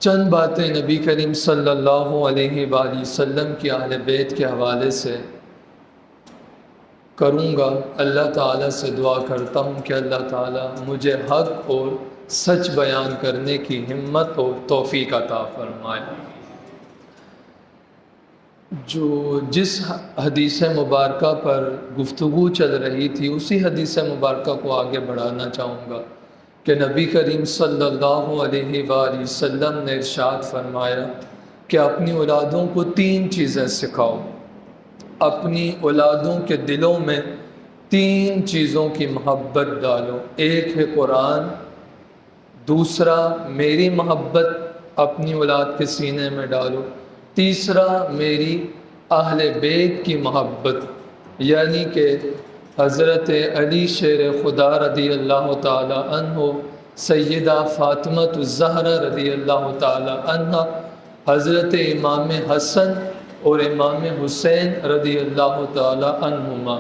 چند باتیں نبی کریم صلی اللہ علیہ وآلہ وسلم کی اہل بیت کے حوالے سے کروں گا۔ اللہ تعالیٰ سے دعا کرتا ہوں کہ اللہ تعالیٰ مجھے حق اور سچ بیان کرنے کی ہمت اور توفیق عطا فرمائے۔ جس حدیث مبارکہ پر گفتگو چل رہی تھی اسی حدیث مبارکہ کو آگے بڑھانا چاہوں گا کہ نبی کریم صلی اللہ علیہ وآلہ وسلم نے ارشاد فرمایا کہ اپنی اولادوں کو 3 چیزیں سکھاؤ۔ اپنی اولادوں کے دلوں میں 3 چیزوں کی محبت ڈالو۔ ایک ہے قرآن، دوسرا میری محبت اپنی اولاد کے سینے میں ڈالو، تیسرا میری اہل بیت کی محبت، یعنی کہ حضرت علی شیر خدا رضی اللہ تعالی عنہ، سیدہ فاطمہ الزہرا رضی اللہ تعالی عنہ، حضرت امام حسن اور امام حسین رضی اللہ تعالی عنہما،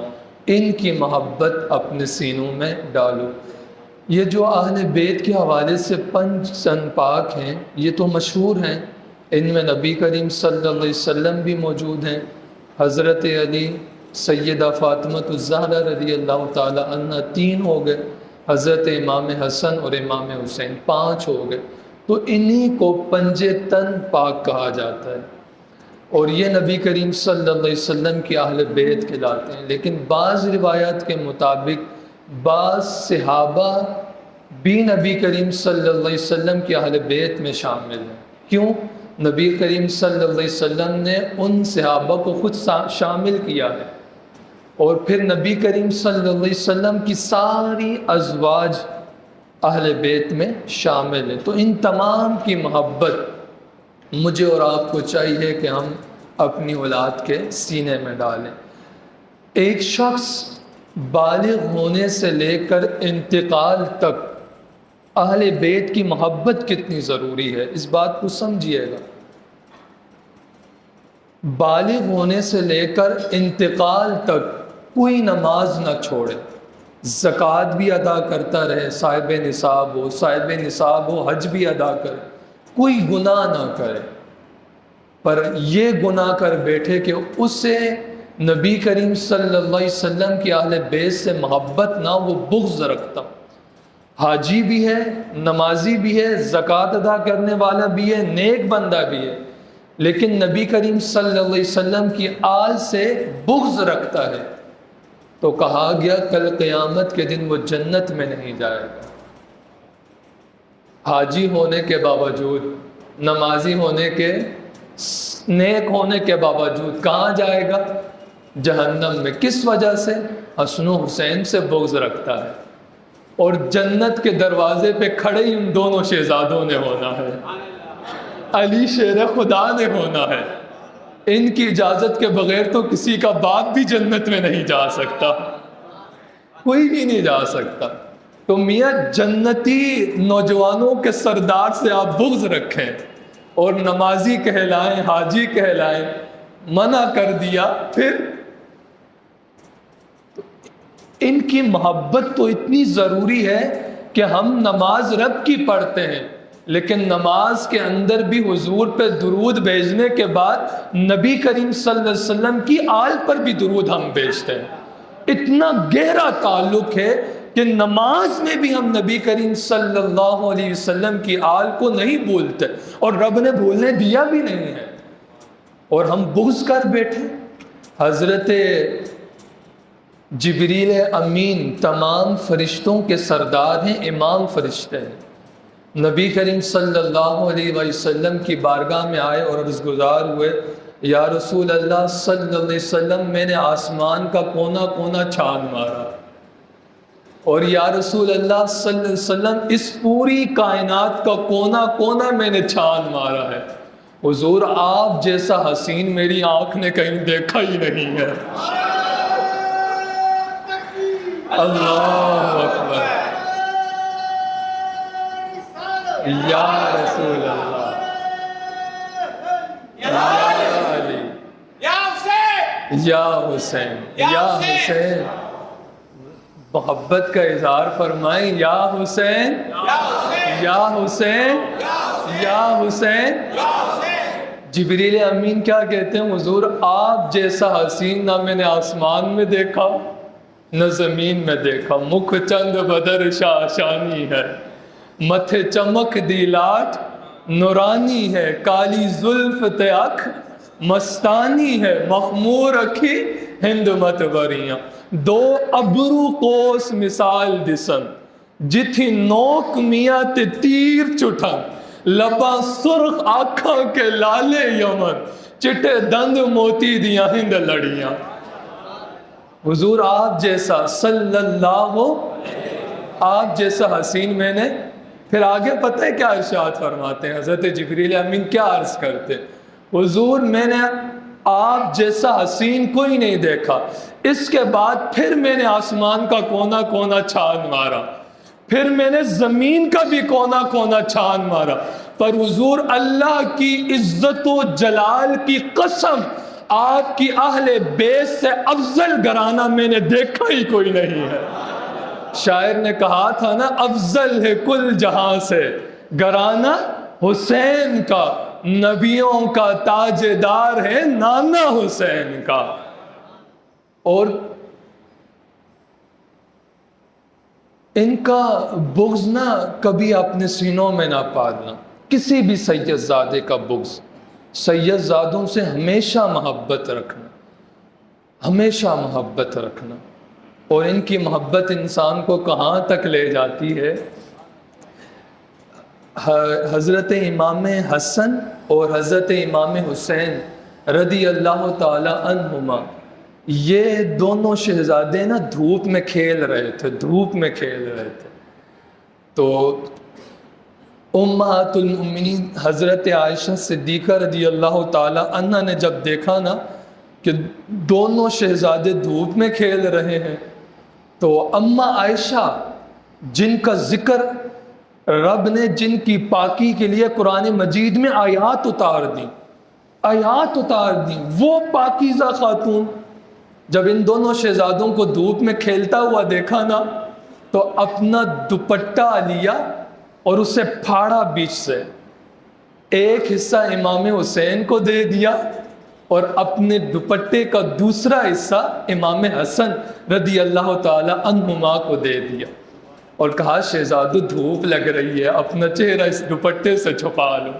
ان کی محبت اپنے سینوں میں ڈالو۔ یہ جو اہل بیت کے حوالے سے 5 پاک ہیں یہ تو مشہور ہیں، ان میں نبی کریم صلی اللہ علیہ وسلم بھی موجود ہیں، حضرت علی، سیدہ فاطمہ الزہرا رضی اللہ تعالی عنہ 3 ہو گئے، حضرت امام حسن اور امام حسین 5 ہو گئے، تو انہی کو 5 تن پاک کہا جاتا ہے، اور یہ نبی کریم صلی اللہ علیہ وسلم کی اہل بیت کہلاتے ہیں۔ لیکن بعض روایات کے مطابق بعض صحابہ بھی نبی کریم صلی اللہ علیہ وسلم کی اہل بیت میں شامل ہیں۔ کیوں؟ نبی کریم صلی اللہ علیہ وسلم نے ان صحابہ کو خود شامل کیا ہے، اور پھر نبی کریم صلی اللہ علیہ وسلم کی ساری ازواج اہل بیت میں شامل ہیں۔ تو ان تمام کی محبت مجھے اور آپ کو چاہیے کہ ہم اپنی اولاد کے سینے میں ڈالیں۔ ایک شخص بالغ ہونے سے لے کر انتقال تک اہل بیت کی محبت کتنی ضروری ہے، اس بات کو سمجھیے گا۔ بالغ ہونے سے لے کر انتقال تک کوئی نماز نہ چھوڑے، زکوٰۃ بھی ادا کرتا رہے، صاحب نصاب ہو حج بھی ادا کرے، کوئی گناہ نہ کرے، پر یہ گناہ کر بیٹھے کہ اسے نبی کریم صلی اللہ علیہ وسلم کی اہل بیت سے محبت نہ، وہ بغض رکھتا، حاجی بھی ہے، نمازی بھی ہے، زکوٰۃ ادا کرنے والا بھی ہے، نیک بندہ بھی ہے، لیکن نبی کریم صلی اللہ علیہ وسلم کی آل سے بغض رکھتا ہے، تو کہا گیا کل قیامت کے دن وہ جنت میں نہیں جائے گا۔ حاجی ہونے کے باوجود، نمازی ہونے کے، نیک ہونے کے باوجود کہاں جائے گا؟ جہنم میں۔ کس وجہ سے؟ حسن و حسین سے بغض رکھتا ہے، اور جنت کے دروازے پہ کھڑے ہی ان دونوں شہزادوں نے ہونا ہے، علی شیر خدا نے ہونا ہے۔ ان کی اجازت کے بغیر تو کسی کا باپ بھی جنت میں نہیں جا سکتا، کوئی بھی نہیں جا سکتا۔ تو میاں جنتی نوجوانوں کے سردار سے آپ بغض رکھیں اور نمازی کہلائیں، حاجی کہلائیں، منع کر دیا، پھر ان کی محبت تو اتنی ضروری ہے کہ ہم نماز رب کی پڑھتے ہیں، لیکن نماز کے اندر بھی حضور پہ درود بھیجنے کے بعد نبی کریم صلی اللہ علیہ وسلم کی آل پر بھی درود ہم بھیجتے ہیں۔ اتنا گہرا تعلق ہے کہ نماز میں بھی ہم نبی کریم صلی اللہ علیہ وسلم کی آل کو نہیں بھولتے، اور رب نے بھولنے دیا بھی نہیں ہے، اور ہم بغض کر بیٹھے۔ حضرت جبریل امین تمام فرشتوں کے سردار ہیں، امام فرشتے ہیں، نبی کریم صلی اللہ علیہ وسلم کی بارگاہ میں آئے اور عرض گزار ہوئے، یا رسول اللہ صلی اللہ علیہ وسلم میں نے آسمان کا کونا کونا چھان مارا، اور یا رسول اللہ صلی اللہ علیہ وسلم اس پوری کائنات کا کونا کونا میں نے چھان مارا ہے، حضور آپ جیسا حسین میری آنکھ نے کہیں دیکھا ہی نہیں ہے۔ اللہ اکبر، یا رسول اللہ، یا علی، یا حسین، یا حسین، محبت کا اظہار فرمائیں، یا حسین، یا حسین، یا حسین۔ جبریل امین کیا کہتے ہیں؟ حضور آپ جیسا حسین نہ میں نے آسمان میں دیکھا نہ زمین میں دیکھا، مکھ چند بدر شاشانی ہے، متھے چمک دی لاٹ نورانی ہے، کالی زلف تے اکھ مستانی ہے، مخمور اکھی ہند مت بریاں، دو ابرو کوس مثال دسن، جتھی نوک میاں تے تیر چٹھن، لباں سرخ آنکھاں کے لالے یمن، چٹے دند موتی دیاں ہند لڑیاں۔ حضور آپ جیسا صلی اللہ آپ جیسا حسین میں نے، پھر آگے پتہ ہے کیا ارشاد فرماتے ہیں حضرت جبریل امین کیا عرض کرتے؟ حضور میں نے آپ جیسا حسین کوئی نہیں دیکھا، اس کے بعد پھر میں نے آسمان کا کونا کونا چھان مارا، پھر میں نے زمین کا بھی کونا کونا چھان مارا، پر حضور اللہ کی عزت و جلال کی قسم آپ کی اہل بیت سے افضل گھرانہ میں نے دیکھا ہی کوئی نہیں ہے۔ شاعر نے کہا تھا نا، افضل ہے کل جہاں سے گھرانہ حسین کا، نبیوں کا تاجدار ہے نانا حسین کا۔ اور ان کا بغض نہ کبھی اپنے سینوں میں نہ پالنا، کسی بھی سید زادے کا بغض، سید زادوں سے ہمیشہ محبت رکھنا، ہمیشہ محبت رکھنا۔ اور ان کی محبت انسان کو کہاں تک لے جاتی ہے؟ حضرت امام حسن اور حضرت امام حسین رضی اللہ تعالی عنہما، یہ دونوں شہزادے نا دھوپ میں کھیل رہے تھے، دھوپ میں کھیل رہے تھے۔ تو امہات المؤمنین حضرت عائشہ صدیقہ رضی اللہ تعالی عنہ نے جب دیکھا نا کہ دونوں شہزادے دھوپ میں کھیل رہے ہیں، تو اماں عائشہ جن کا ذکر رب نے جن کی پاکی کے لیے قرآن مجید میں آیات اتار دیں، آیات اتار دیں، وہ پاکیزہ خاتون جب ان دونوں شہزادوں کو دھوپ میں کھیلتا ہوا دیکھا نا، تو اپنا دوپٹہ لیا اور اسے پھاڑا بیچ سے، ایک حصہ امام حسین کو دے دیا اور اپنے دوپٹے کا دوسرا حصہ امام حسن رضی اللہ تعالی عنہما کو دے دیا، اور کہا شہزادو دھوپ لگ رہی ہے، اپنا چہرہ اس دوپٹے سے چھپا لو۔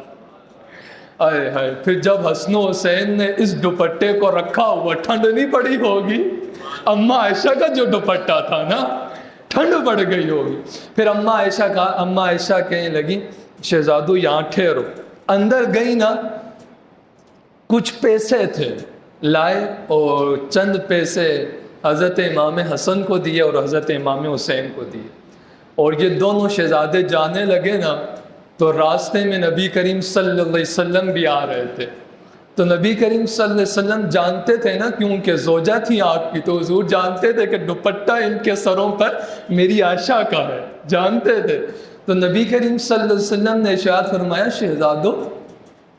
آئے ہائے، پھر جب حسن و حسین نے اس دوپٹے کو رکھا ہوا، ٹھنڈ نہیں پڑی ہوگی، اماں عائشہ کا جو دوپٹہ تھا نا، ٹھنڈ پڑ گئی ہوگی۔ پھر اماں عائشہ کہنے لگی شہزادو یہاں ٹھہرو۔ اندر گئی نا، کچھ پیسے تھے لائے اور چند پیسے حضرت امام حسن کو دیے اور حضرت امام حسین کو دیے، اور یہ دونوں شہزادے جانے لگے نا، تو راستے میں نبی کریم صلی اللہ علیہ وسلم بھی آ رہے تھے۔ تو نبی کریم صلی اللہ علیہ وسلم جانتے تھے نا، کیونکہ زوجہ تھی آپ کی، تو حضور جانتے تھے کہ دوپٹہ ان کے سروں پر میری عائشہ کا ہے، جانتے تھے۔ تو نبی کریم صلی اللہ علیہ وسلم نے ارشاد فرمایا شہزادو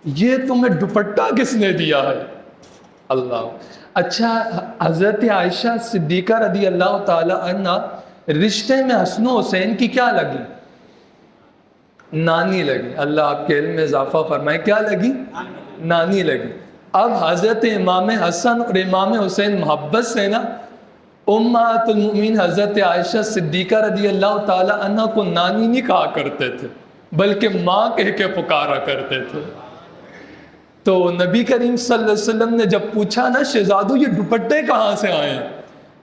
یہ تمہیں دوپٹہ کس نے دیا ہے؟ اللہ، اچھا حضرت عائشہ صدیقہ رضی اللہ تعالی عنہ رشتے میں حسن و حسین کی کیا لگی؟ نانی لگی۔ اللہ آپ کے علم میں اضافہ فرمائے، کیا لگی؟ نانی لگی۔ اب حضرت امام حسن اور امام حسین محبت سے نا امہات المؤمنین حضرت عائشہ صدیقہ رضی اللہ تعالی عنہ کو نانی نہیں کہا کرتے تھے، بلکہ ماں کہہ کے پکارا کرتے تھے۔ تو نبی کریم صلی اللہ علیہ وسلم نے جب پوچھا نا شہزادو یہ دوپٹے کہاں سے آئے ہیں،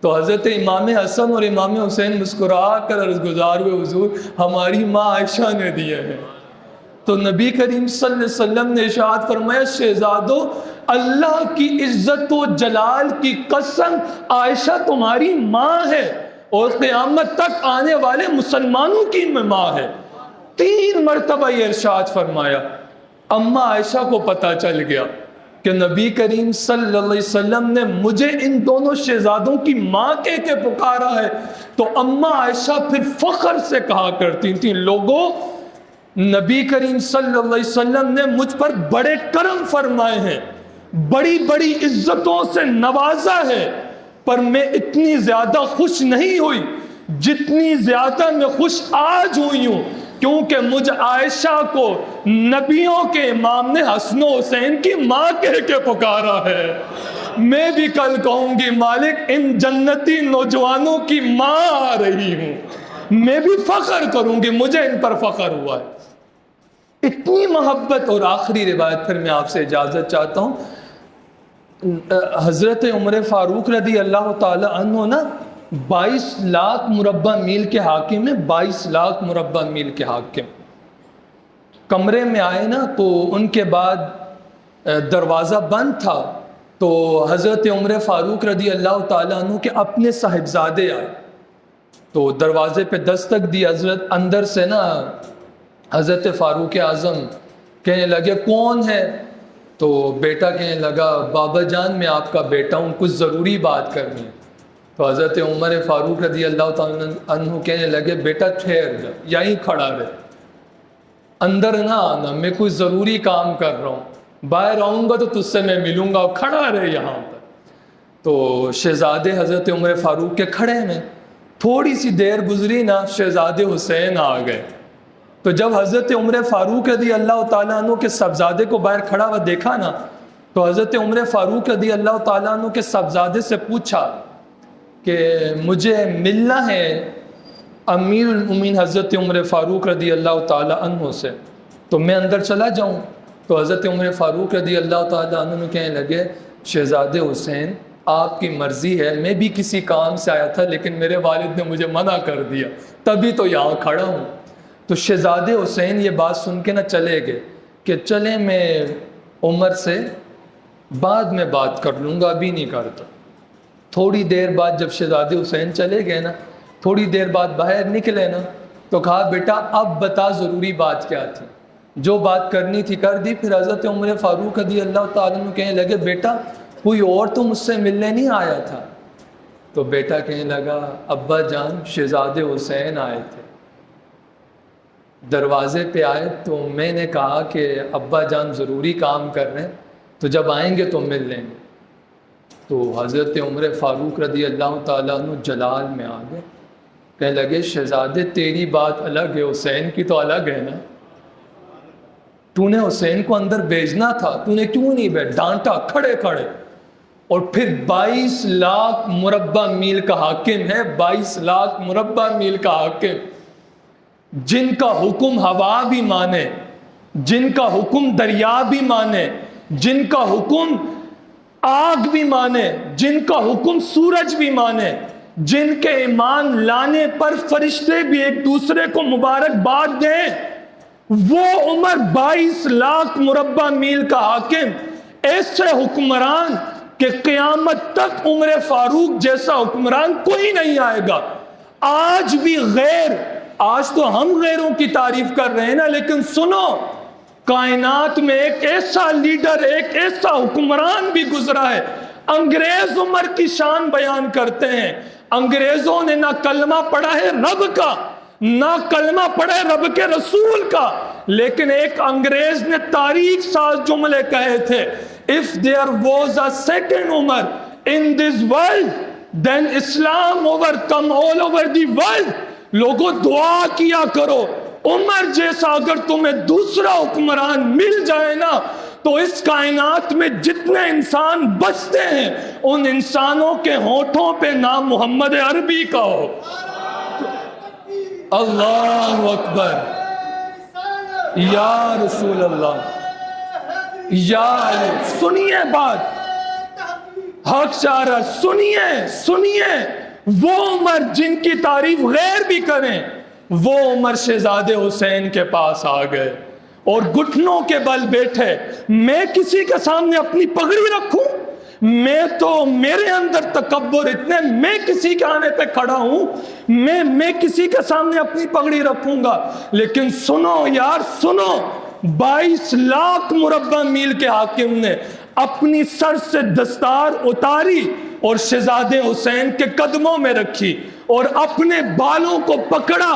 تو حضرت امام حسن اور امام حسین مسکرا کر عرض گزار ہوئے حضور ہماری ماں عائشہ نے دیے ہیں۔ تو نبی کریم صلی اللہ علیہ وسلم نے ارشاد فرمایا شہزادو اللہ کی عزت و جلال کی قسم عائشہ تمہاری ماں ہے اور قیامت تک آنے والے مسلمانوں کی ماں ہے۔ 3 مرتبہ یہ ارشاد فرمایا۔ اماں عائشہ کو پتہ چل گیا کہ نبی کریم صلی اللہ علیہ وسلم نے مجھے ان دونوں شہزادوں کی ماں کہہ کے پکارا ہے، تو اماں عائشہ پھر فخر سے کہا کرتی تھیں لوگوں نبی کریم صلی اللہ علیہ وسلم نے مجھ پر بڑے کرم فرمائے ہیں، بڑی بڑی عزتوں سے نوازا ہے، پر میں اتنی زیادہ خوش نہیں ہوئی جتنی زیادہ میں خوش آج ہوئی ہوں کیونکہ مجھ عائشہ کو نبیوں کے امام نے حسن و حسین کی ماں کہہ کے پکارا ہے، میں بھی کل کہوں گی مالک ان جنتی نوجوانوں کی ماں آ رہی ہوں، میں بھی فخر کروں گی، مجھے ان پر فخر ہوا ہے، اتنی محبت۔ اور آخری روایت پھر میں آپ سے اجازت چاہتا ہوں، حضرت عمر فاروق رضی اللہ تعالی عنہ نا 22 لاکھ مربع میل کے حاکم ہیں، 22 لاکھ مربع میل کے حاکم۔ کمرے میں آئے نا تو ان کے بعد دروازہ بند تھا، تو حضرت عمر فاروق رضی اللہ تعالیٰ عنہ کے اپنے صاحبزادے آئے، تو دروازے پہ دستک دی حضرت، اندر سے نا حضرت فاروق اعظم کہنے لگے کون ہے؟ تو بیٹا کہنے لگا بابا جان میں آپ کا بیٹا ہوں، کچھ ضروری بات کرنی ہے۔ تو حضرت عمر فاروق رضی اللہ تعالیٰ عنہ کہنے لگے بیٹا ٹھہر جا، یہیں کھڑا رہے، اندر نہ آنا، میں کچھ ضروری کام کر رہا ہوں، باہر آؤں گا تو تجھ سے میں ملوں گا، کھڑا رہے یہاں پر۔ تو شہزادے حضرت عمر فاروق کے کھڑے میں، تھوڑی سی دیر گزری نا شہزادے حسین آ گئے، تو جب حضرت عمر فاروق رضی اللہ تعالیٰ عنہ کے صاحبزادے کو باہر کھڑا ہوا دیکھا نا، تو حضرت عمر فاروق رضی اللہ تعالیٰ عنہ کے صاحبزادے سے پوچھا کہ مجھے ملنا ہے امیر المومنین حضرت عمر فاروق رضی اللہ تعالیٰ عنہ سے، تو میں اندر چلا جاؤں؟ تو حضرت عمر فاروق رضی اللہ تعالیٰ عنہ کہنے لگے شہزادے حسین آپ کی مرضی ہے، میں بھی کسی کام سے آیا تھا لیکن میرے والد نے مجھے منع کر دیا، تبھی تو یہاں کھڑا ہوں۔ تو شہزادے حسین یہ بات سن کے نہ چلے گئے کہ چلیں میں عمر سے بعد میں بات کر لوں گا، ابھی نہیں کرتا۔ تھوڑی دیر بعد جب شہزادے حسین چلے گئے نا، تھوڑی دیر بعد باہر نکلے نا، تو کہا بیٹا اب بتا ضروری بات کیا تھی؟ جو بات کرنی تھی کر دی۔ پھر حضرت عمر فاروق رضی اللہ تعالیٰ عنہ کہنے لگے بیٹا کوئی اور تو مجھ سے ملنے نہیں آیا تھا؟ تو بیٹا کہنے لگا ابا جان شہزادے حسین آئے تھے، دروازے پہ آئے تو میں نے کہا کہ ابا جان ضروری کام کر رہے ہیں، تو جب آئیں گے تو مل لیں گے۔ تو حضرت عمر فاروق رضی اللہ تعالیٰ عنہ جلال میں آ گئے، کہنے لگے شہزادے تیری بات الگ ہے، حسین کی تو الگ ہے نا، تو نے حسین کو اندر بھیجنا تھا، تو نے کیوں نہیں بھیجا؟ ڈانٹا کھڑے کھڑے۔ اور پھر 22 لاکھ مربع میل کا حاکم ہے، 22 لاکھ مربع میل کا حاکم، جن کا حکم ہوا بھی مانے، جن کا حکم دریا بھی مانے، جن کا حکم آگ بھی مانے، جن کا حکم سورج بھی مانے، جن کے ایمان لانے پر فرشتے بھی ایک دوسرے کو مبارکباد دیں، وہ عمر 22 لاکھ مربع میل کا حاکم، ایسے حکمران کہ قیامت تک عمر فاروق جیسا حکمران کوئی نہیں آئے گا۔ آج بھی آج تو ہم غیروں کی تعریف کر رہے ہیں نا، لیکن سنو کائنات میں ایک ایسا لیڈر، ایک ایسا حکمران بھی گزرا ہے۔ انگریز عمر کی شان بیان کرتے ہیں، انگریزوں نے نہ کلمہ پڑھا ہے رب کا، نہ کلمہ پڑھا ہے رب کے رسول کا، لیکن ایک انگریز نے تاریخ ساز جملے کہے تھے if there was a second Umar in this world then Islam overcome all over the world۔ لوگوں دعا کیا کرو عمر جیسا اگر تمہیں دوسرا حکمران مل جائے نا تو اس کائنات میں جتنے انسان بستے ہیں ان انسانوں کے ہونٹوں پہ نام محمد عربی کا ہو۔ اللہ اکبر، یا رسول اللہ، یا سنیے بات، حق چاہ رہا، سنیے وہ عمر جن کی تعریف غیر بھی کریں، وہ عمر شہزادے حسین کے پاس آ گئے اور گھٹنوں کے بل بیٹھے۔ میں کسی کے سامنے اپنی پگڑی رکھوں؟ میں تو میرے اندر تکبر اتنے، میں کسی کے آنے پہ کھڑا ہوں، میں کسی کے سامنے اپنی پگڑی رکھوں گا؟ لیکن سنو یار سنو، 22 لاکھ مربع میل کے حاکم نے اپنی سر سے دستار اتاری اور شہزادے حسین کے قدموں میں رکھی اور اپنے بالوں کو پکڑا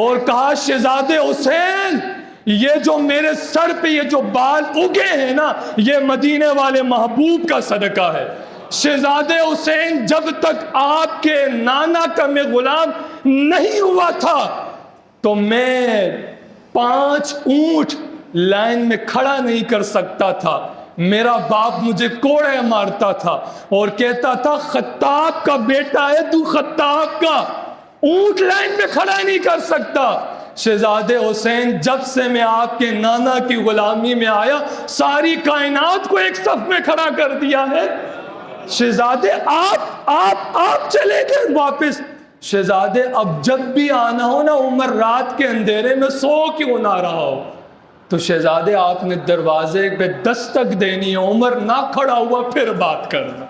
اور کہا شہزادے حسین یہ جو میرے سر پہ یہ جو بال اگے ہیں نا یہ مدینے والے محبوب کا صدقہ ہے۔ شہزادے حسین جب تک آپ کے نانا کا میں غلام نہیں ہوا تھا تو میں 5 اونٹ لائن میں کھڑا نہیں کر سکتا تھا. میرا باپ مجھے کوڑے مارتا تھا اور کہتا تھا خطاب کا بیٹا ہے تو، خطاب کا اونٹ لائن میں کھڑا نہیں کر سکتا. شہزادے حسین جب سے میں آپ کے نانا کی غلامی میں آیا ساری کائنات کو ایک صف میں کھڑا کر دیا ہے. شہزادے آپ چلے گئے واپس. شہزادے اب جب بھی آنا ہو نا عمر رات کے اندھیرے میں سو کیوں نہ رہا ہو. تو شہزادے آپ نے دروازے پہ دستک دینی ہے، عمر نہ کھڑا ہوا پھر بات کرنا.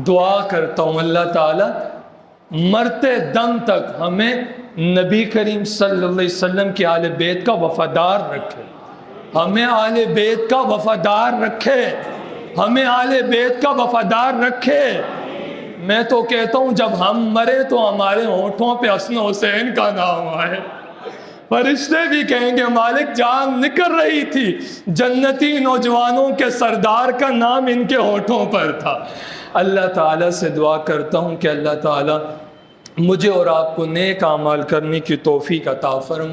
دعا کرتا ہوں اللہ تعالی مرتے دم تک ہمیں نبی کریم صلی اللہ علیہ وسلم کی آل بیت کا وفادار رکھے، ہمیں آل بیت کا وفادار رکھے، ہمیں آل بیت کا وفادار رکھے. میں تو کہتا ہوں جب ہم مرے تو ہمارے ہونٹوں پہ حسن حسین کا نام آئے. فرشتے بھی کہیں گے مالک جان نکل رہی تھی، جنتی نوجوانوں کے سردار کا نام ان کے ہونٹوں پر تھا. اللہ تعالیٰ سے دعا کرتا ہوں کہ اللہ تعالیٰ مجھے اور آپ کو نیک اعمال کرنے کی توفیق عطا فرمائے.